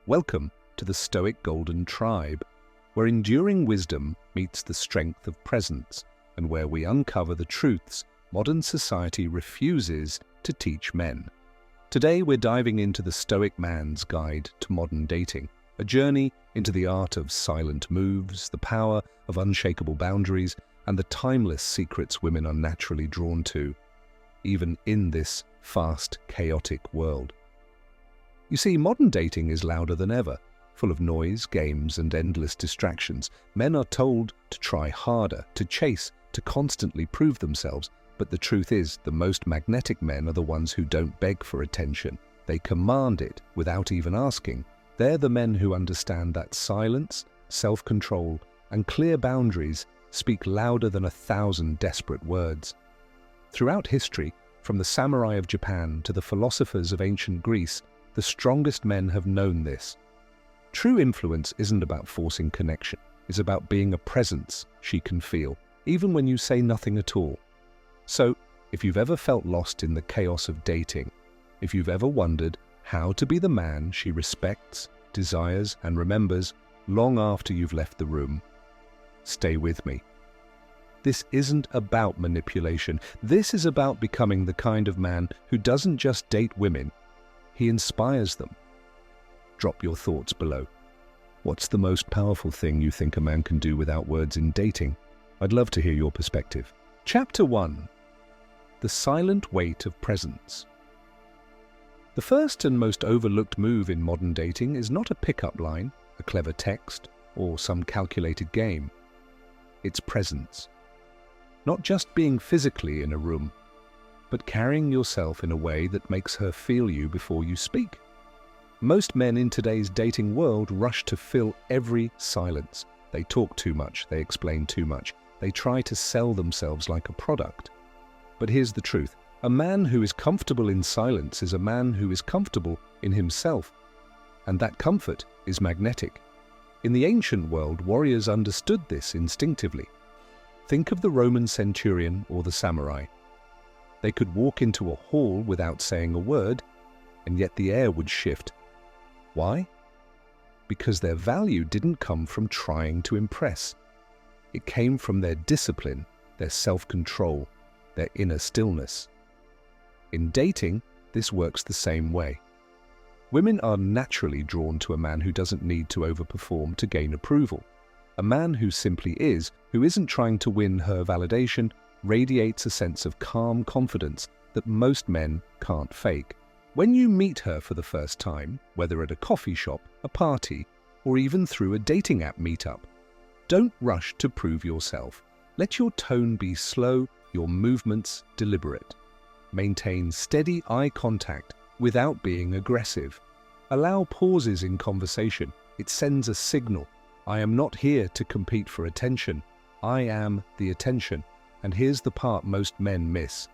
Welcome to the Stoic Golden Tribe, where enduring wisdom meets the strength of presence, and where we uncover the truths modern society refuses to teach men. Today we're diving into the Stoic man's guide to modern dating, a journey into the art of silent moves, the power of unshakable boundaries, and the timeless secrets women are naturally drawn to, even in this fast, chaotic world. You see, modern dating is louder than ever, full of noise, games, and endless distractions. Men are told to try harder, to chase, to constantly prove themselves. But the truth is, the most magnetic men are the ones who don't beg for attention. They command it without even asking. They're the men who understand that silence, self-control, and clear boundaries speak louder than 1,000 desperate words. Throughout history, from the samurai of Japan to the philosophers of ancient Greece, the strongest men have known this. True influence isn't about forcing connection. It's about being a presence she can feel, even when you say nothing at all. So, if you've ever felt lost in the chaos of dating, if you've ever wondered how to be the man she respects, desires, and remembers long after you've left the room, stay with me. This isn't about manipulation. This is about becoming the kind of man who doesn't just date women, he inspires them. Drop your thoughts below. What's the most powerful thing you think a man can do without words in dating? I'd love to hear your perspective. Chapter 1. The silent weight of presence. The first and most overlooked move in modern dating is not a pickup line, a clever text, or some calculated game. It's presence. Not just being physically in a room, but carrying yourself in a way that makes her feel you before you speak. Most men in today's dating world rush to fill every silence. They talk too much, they explain too much, they try to sell themselves like a product. But here's the truth. A man who is comfortable in silence is a man who is comfortable in himself. And that comfort is magnetic. In the ancient world, warriors understood this instinctively. Think of the Roman centurion or the samurai. They could walk into a hall without saying a word, and yet the air would shift. Why? Because their value didn't come from trying to impress. It came from their discipline, their self-control, their inner stillness. In dating, this works the same way. Women are naturally drawn to a man who doesn't need to overperform to gain approval. A man who simply is, who isn't trying to win her validation, radiates a sense of calm confidence that most men can't fake. When you meet her for the first time, whether at a coffee shop, a party, or even through a dating app meetup, don't rush to prove yourself. Let your tone be slow, your movements deliberate. Maintain steady eye contact without being aggressive. Allow pauses in conversation. It sends a signal. I am not here to compete for attention. I am the attention. And here's the part most men miss.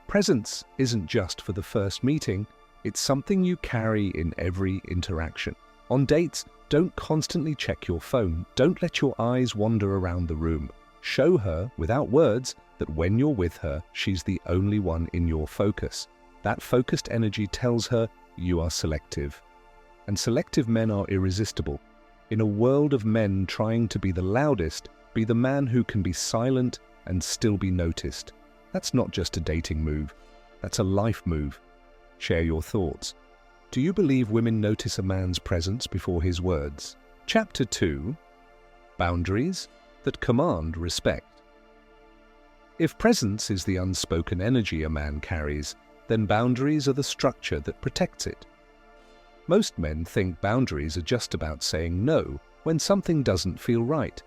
Presence isn't just for the first meeting, it's something you carry in every interaction. On dates, don't constantly check your phone. Don't let your eyes wander around the room. Show her, without words, that when you're with her, she's the only one in your focus. That focused energy tells her you are selective. And selective men are irresistible. In a world of men trying to be the loudest, be the man who can be silent and still be noticed. That's not just a dating move, that's a life move. Share your thoughts. Do you believe women notice a man's presence before his words? Chapter 2. Boundaries that command respect. If presence is the unspoken energy a man carries, then boundaries are the structure that protects it. Most men think boundaries are just about saying no when something doesn't feel right,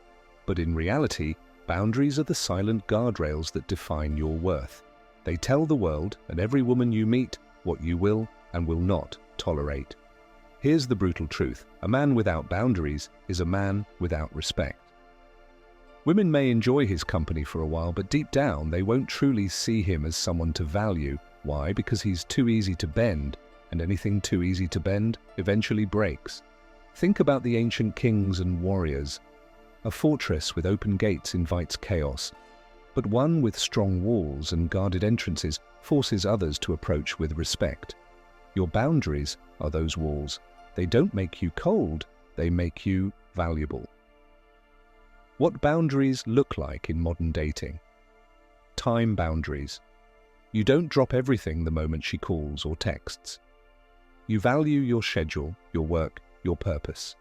but in reality, boundaries are the silent guardrails that define your worth. They tell the world and every woman you meet what you will and will not tolerate. Here's the brutal truth. A man without boundaries is a man without respect. Women may enjoy his company for a while, but deep down they won't truly see him as someone to value. Why? Because he's too easy to bend, and anything too easy to bend eventually breaks. Think about the ancient kings and warriors. A fortress with open gates invites chaos, but one with strong walls and guarded entrances forces others to approach with respect. Your boundaries are those walls. They don't make you cold, they make you valuable. What boundaries look like in modern dating? Time boundaries. You don't drop everything the moment she calls or texts. You value your schedule, your work, your purpose.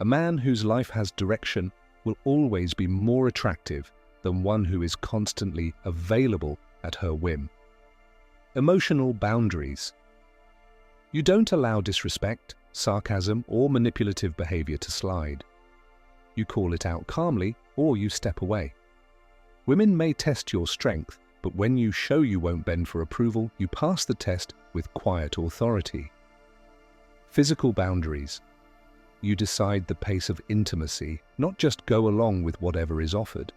A man whose life has direction will always be more attractive than one who is constantly available at her whim. Emotional boundaries. You don't allow disrespect, sarcasm, or manipulative behavior to slide. You call it out calmly, or you step away. Women may test your strength, but when you show you won't bend for approval, you pass the test with quiet authority. Physical boundaries. You decide the pace of intimacy, not just go along with whatever is offered.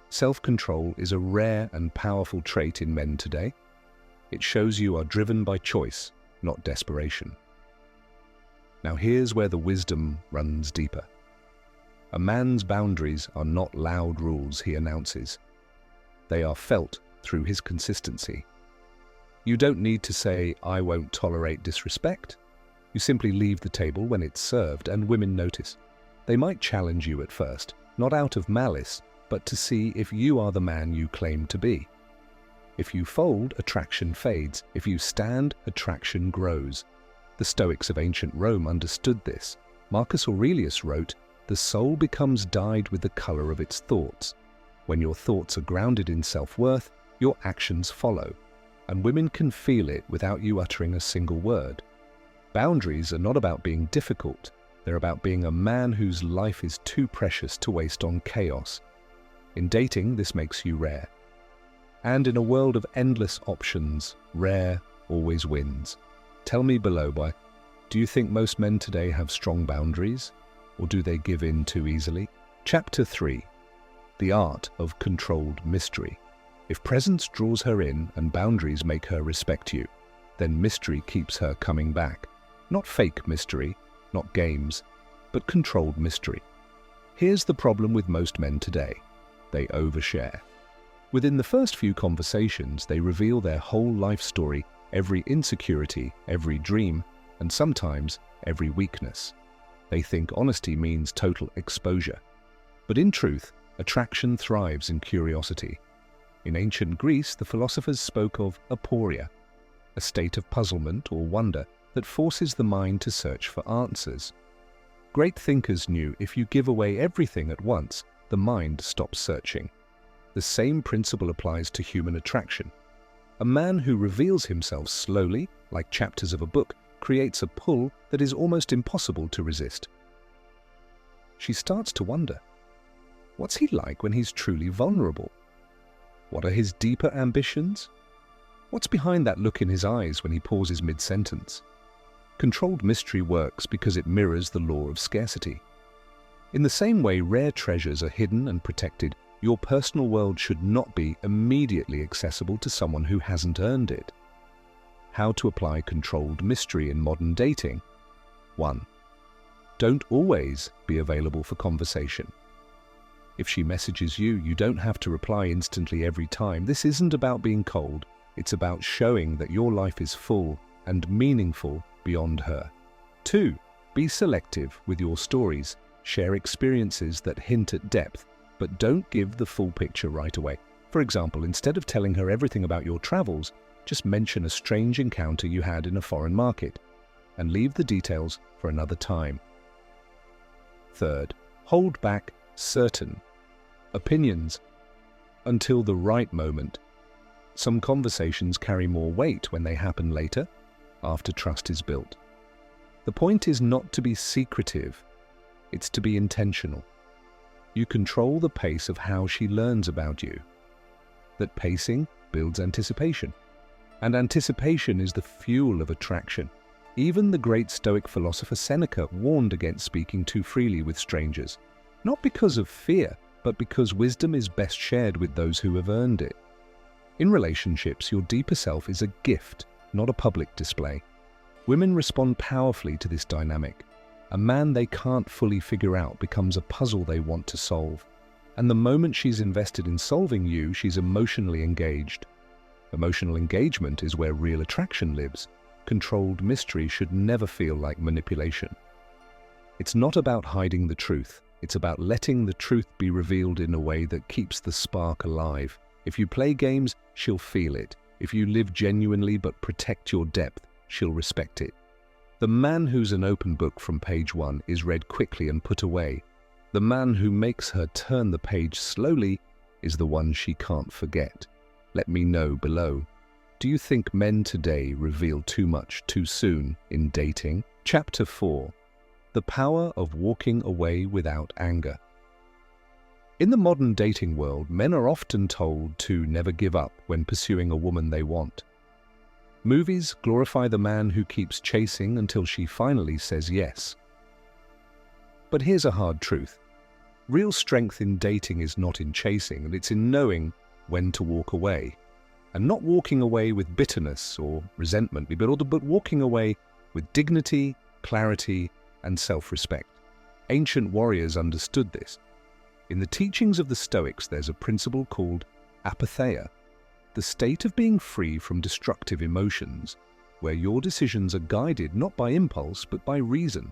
Self-control is a rare and powerful trait in men today. It shows you are driven by choice, not desperation. Now here's where the wisdom runs deeper. A man's boundaries are not loud rules he announces. They are felt through his consistency. You don't need to say, "I won't tolerate disrespect." You simply leave the table when it's served, and women notice. They might challenge you at first, not out of malice, but to see if you are the man you claim to be. If you fold, attraction fades. If you stand, attraction grows. The Stoics of ancient Rome understood this. Marcus Aurelius wrote, "The soul becomes dyed with the color of its thoughts." When your thoughts are grounded in self-worth, your actions follow, and women can feel it without you uttering a single word. Boundaries are not about being difficult. They're about being a man whose life is too precious to waste on chaos. In dating, this makes you rare. And in a world of endless options, rare always wins. Tell me below, do you think most men today have strong boundaries? Or do they give in too easily? Chapter 3. The Art of Controlled Mystery. If presence draws her in and boundaries make her respect you, then mystery keeps her coming back. Not fake mystery, not games, but controlled mystery. Here's the problem with most men today. They overshare. Within the first few conversations, they reveal their whole life story, every insecurity, every dream, and sometimes every weakness. They think honesty means total exposure. But in truth, attraction thrives in curiosity. In ancient Greece, the philosophers spoke of aporia, a state of puzzlement or wonder that forces the mind to search for answers. Great thinkers knew if you give away everything at once, the mind stops searching. The same principle applies to human attraction. A man who reveals himself slowly, like chapters of a book, creates a pull that is almost impossible to resist. She starts to wonder, what's he like when he's truly vulnerable? What are his deeper ambitions? What's behind that look in his eyes when he pauses mid-sentence? Controlled mystery works because it mirrors the law of scarcity. In the same way rare treasures are hidden and protected, your personal world should not be immediately accessible to someone who hasn't earned it. How to apply controlled mystery in modern dating? 1. Don't always be available for conversation. If she messages you, you don't have to reply instantly every time. This isn't about being cold. It's about showing that your life is full and meaningful beyond her. 2. Be selective with your stories. Share experiences that hint at depth, but don't give the full picture right away. For example, instead of telling her everything about your travels, just mention a strange encounter you had in a foreign market, and leave the details for another time. 3rd, hold back certain opinions until the right moment. Some conversations carry more weight when they happen later, after trust is built. The point is not to be secretive, it's to be intentional. You control the pace of how she learns about you. That pacing builds anticipation, and anticipation is the fuel of attraction. Even the great Stoic philosopher Seneca warned against speaking too freely with strangers, not because of fear, but because wisdom is best shared with those who have earned it. In relationships, your deeper self is a gift, not a public display. Women respond powerfully to this dynamic. A man they can't fully figure out becomes a puzzle they want to solve. And the moment she's invested in solving you, she's emotionally engaged. Emotional engagement is where real attraction lives. controlled mystery should never feel like manipulation. It's not about hiding the truth. It's about letting the truth be revealed in a way that keeps the spark alive. If you play games, she'll feel it. If you live genuinely but protect your depth, she'll respect it. The man who's an open book from page 1 is read quickly and put away. The man who makes her turn the page slowly is the one she can't forget. Let me know below. Do you think men today reveal too much too soon in dating? Chapter 4. The power of walking away without anger. In the modern dating world, men are often told to never give up when pursuing a woman they want. Movies glorify the man who keeps chasing until she finally says yes. But here's a hard truth. Real strength in dating is not in chasing, and it's in knowing when to walk away. And not walking away with bitterness or resentment, but walking away with dignity, clarity, and self-respect. Ancient warriors understood this. In the teachings of the Stoics, there's a principle called apatheia, the state of being free from destructive emotions, where your decisions are guided not by impulse but by reason.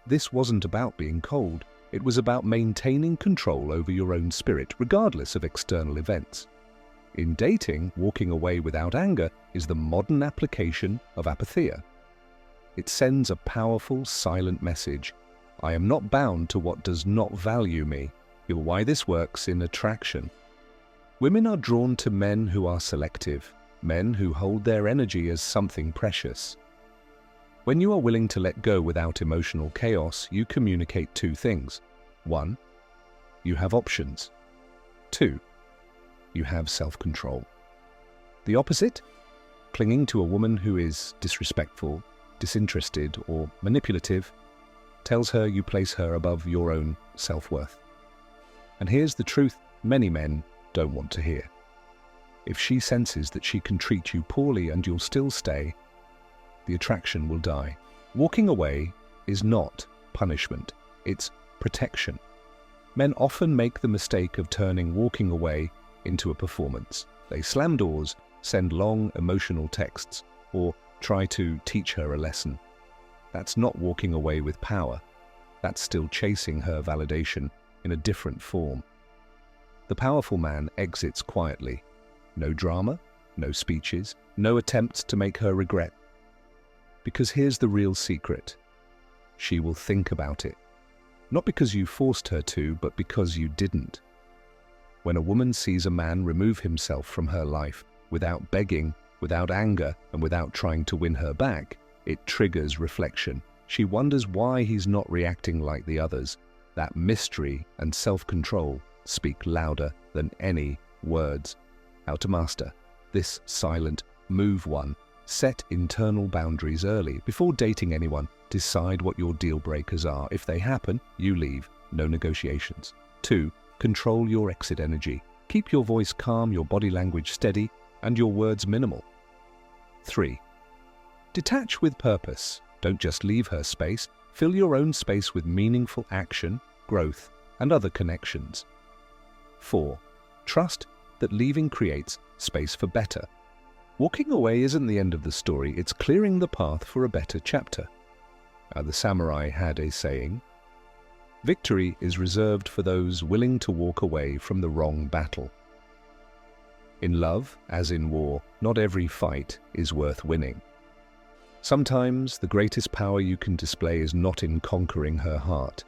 This wasn't about being cold, it was about maintaining control over your own spirit, regardless of external events. In dating, walking away without anger is the modern application of apatheia. It sends a powerful, silent message. I am not bound to what does not value me. Here's why this works in attraction. Women are drawn to men who are selective, men who hold their energy as something precious. When you are willing to let go without emotional chaos, you communicate two things. 1. You have options. 2. You have self-control. The opposite? Clinging to a woman who is disrespectful, disinterested, or manipulative tells her you place her above your own self-worth. And here's the truth many men don't want to hear. If she senses that she can treat you poorly and you'll still stay, the attraction will die. Walking away is not punishment, it's protection. Men often make the mistake of turning walking away into a performance. They slam doors, send long emotional texts, or try to teach her a lesson. That's not walking away with power. That's still chasing her validation in a different form. The powerful man exits quietly. No drama, no speeches, no attempts to make her regret. Because here's the real secret. She will think about it. Not because you forced her to, but because you didn't. When a woman sees a man remove himself from her life without begging, without anger, and without trying to win her back, it triggers reflection. She wonders why he's not reacting like the others. That mystery and self-control speak louder than any words. How to master this silent move. 1. Set internal boundaries early. Before dating anyone, decide what your deal breakers are. If they happen, you leave. No negotiations. 2. Control your exit energy. Keep your voice calm, your body language steady, and your words minimal. 3. Detach with purpose. Don't just leave her space. Fill your own space with meaningful action, growth, and other connections. 4. Trust that leaving creates space for better. Walking away isn't the end of the story, it's clearing the path for a better chapter. The samurai had a saying, "Victory is reserved for those willing to walk away from the wrong battle." In love, as in war, not every fight is worth winning. Sometimes the greatest power you can display is not in conquering her heart,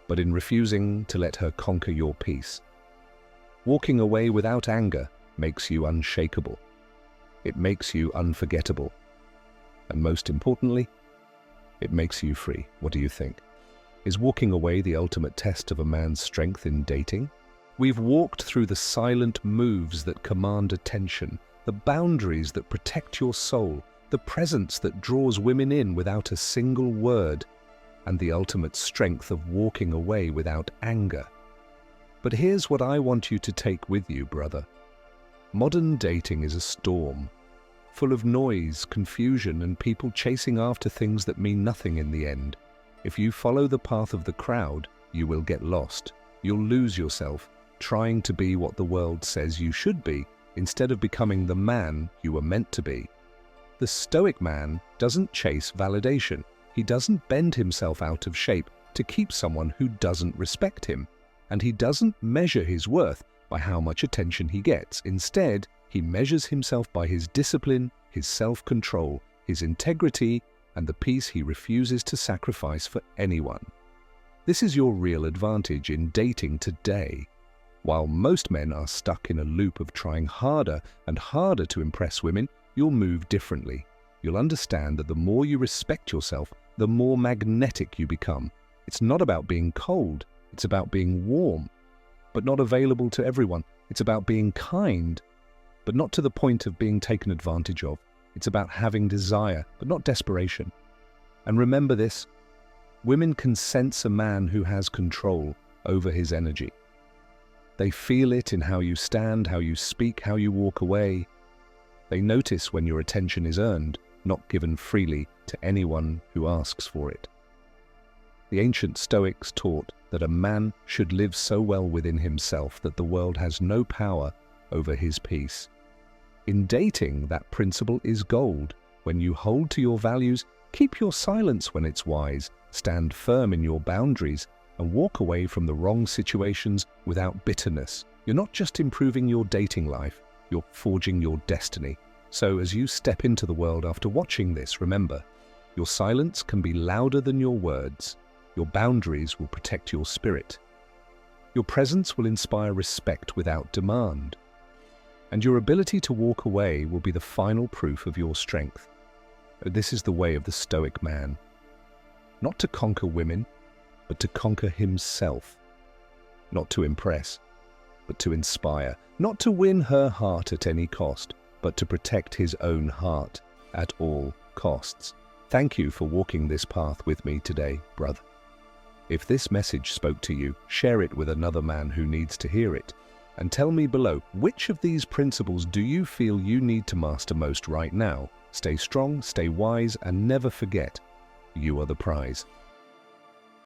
but in refusing to let her conquer your peace. Walking away without anger makes you unshakable. It makes you unforgettable. And most importantly, it makes you free. What do you think? Is walking away the ultimate test of a man's strength in dating? We've walked through the silent moves that command attention, the boundaries that protect your soul, the presence that draws women in without a single word, and the ultimate strength of walking away without anger. But here's what I want you to take with you, brother. Modern dating is a storm, full of noise, confusion, and people chasing after things that mean nothing in the end. If you follow the path of the crowd, you will get lost. You'll lose yourself, trying to be what the world says you should be, instead of becoming the man you were meant to be. The Stoic man doesn't chase validation. He doesn't bend himself out of shape to keep someone who doesn't respect him. And he doesn't measure his worth by how much attention he gets. Instead, he measures himself by his discipline, his self-control, his integrity, and the peace he refuses to sacrifice for anyone. This is your real advantage in dating today. While most men are stuck in a loop of trying harder and harder to impress women, you'll move differently. You'll understand that the more you respect yourself, the more magnetic you become. It's not about being cold, it's about being warm, but not available to everyone. It's about being kind, but not to the point of being taken advantage of. It's about having desire, but not desperation. And remember this, women can sense a man who has control over his energy. They feel it in how you stand, how you speak, how you walk away. They notice when your attention is earned, not given freely to anyone who asks for it. The ancient Stoics taught that a man should live so well within himself that the world has no power over his peace. In dating, that principle is gold. When you hold to your values, keep your silence when it's wise, stand firm in your boundaries, and walk away from the wrong situations without bitterness. You're not just improving your dating life, you're forging your destiny. So as you step into the world after watching this, remember, your silence can be louder than your words. Your boundaries will protect your spirit. Your presence will inspire respect without demand. And your ability to walk away will be the final proof of your strength. This is the way of the Stoic man. Not to conquer women, but to conquer himself. Not to impress, but to inspire. Not to win her heart at any cost, but to protect his own heart at all costs. Thank you for walking this path with me today, brother. If this message spoke to you, share it with another man who needs to hear it. And tell me below, which of these principles do you feel you need to master most right now? Stay strong, stay wise, and never forget, you are the prize.